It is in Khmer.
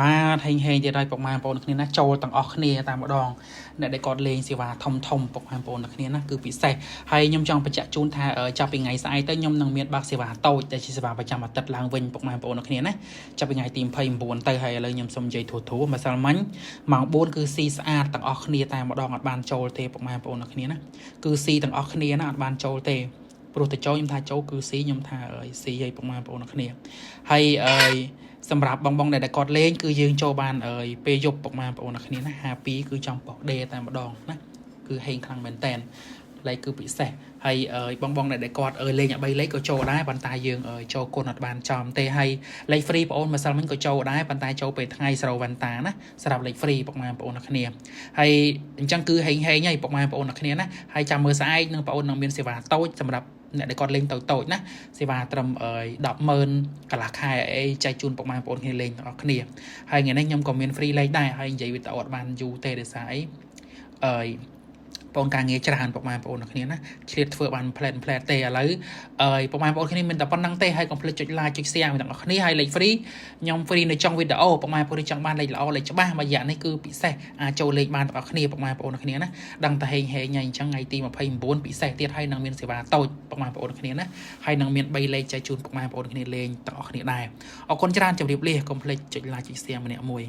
បាទហេងទៀតហើយពុកម៉ែបងប្អូនគ្នាណាចូលទាំងអស់គ្នាតែម្ដងអ្នកដែលគាត់លេងសេវាធំពុកម៉ែបងប្អូនគ្នាណាគឺពិសេសហើយខ្ញុំចង់បញ្ជាក់ជូនថាចាប់ពីថ្ងៃស្អែកទៅខ្ញុំនឹងមានបើកសេវាតូចដែលជាសេវាប្រចាំអាទិត្យឡើងវិញពុកម៉ែបងប្អូនគ្នាណាចាប់ពីថ្ងៃទី29ទៅហើយឥឡូវខ្ញុំសូមនិយាយធូរម្សិលមិញម៉ោង4គឺស៊ីស្អាតទាំងអស់គ្នាតែម្ដងអត់បានចូលទេពុកម៉ែបងប្អូនគ្នាណាគឺស៊ីទាំងអស់គ្នាណាអត់បានចូលទេព្រោះតែចូលខ្ញុំថាចូលគឺស៊ីខ្ញុំថាស៊ីឲ្យពុកម៉ែបងប្អូនគ្នាហើយសម្រាប់បងដែលគាត់លេងគឺយើងចូលបានពេលយប់ពុកម៉ែបងប្អូនគ្នាណា52គឺចំប៉ុកដេតែម្ដងណាគឺហេងខ្លាំងមែនតែនលេខគឺពិសេសហើយបងដែលគាត់លេងអា3លេខក៏ចូលដែរប៉ុន្តែយើងចូលគុណអត់បានចំទេហើយលេខ free បងអូនម្សិលមិញក៏ចូលដែរប៉ុន្តែចូលពេលថ្ងៃស្រោវ៉ាន់តាណាសម្រាប់លេខ free ពុកម៉ែបងប្អូនគ្នាហើយអញ្ចឹងគឺហេងហើយពុកម៉ែបងប្អូនគ្នាណាហើយចាំមើលស្អែកនឹងបងអូននឹងមានសេវាតូចសម្រាប់អ្នកដែលគាត់លេងតូចណាសេវាត្រឹម100000កន្លះខែអីចែកជូនពុកម៉ែបងប្អូនគ្នាលេងទាំងអស់គ្នាហើយថ្ងៃនេះខ្ញុំក៏មាន free លេខដែរហើយនិយាយវីដេអូអត់បានយូរទេដោយសារអីបងការងារច្រើនពុកម៉ែបងប្អូនគ្នាណាឆ្លៀតធ្វើបានផ្លែតទេឥឡូវពុកម៉ែបងប្អូនគ្នាមានតែប៉ុណ្្នឹងទេហើយកុំភ្លេចចុច like ចុច share ទាំងអស់គ្នាហើយលេខ free ខ្ញុំ free នៅចុងវីដេអូពុកម៉ែបងប្អូនចង់បានលេខល្អលេខច្បាស់មួយរយៈនេះគឺពិសេសអាចចូលលេខបានទាំងអស់គ្នាពុកម៉ែបងប្អូនគ្នាណាដឹងតែហេងអញ្ចឹងថ្ងៃទី29ពិសេសទៀតហើយនឹងមានសេវាតូចពុកម៉ែបងប្អូនគ្នាណាហើយនឹងមាន3លេខចែកជូនពុកម៉ែបងប្អូនគ្នាលេងទាំងអស់គ្នាដែរអរគុណច្រើនជម្រាបលាកុំភ្លេចចុច like ចុច share ម្នាក់មួយ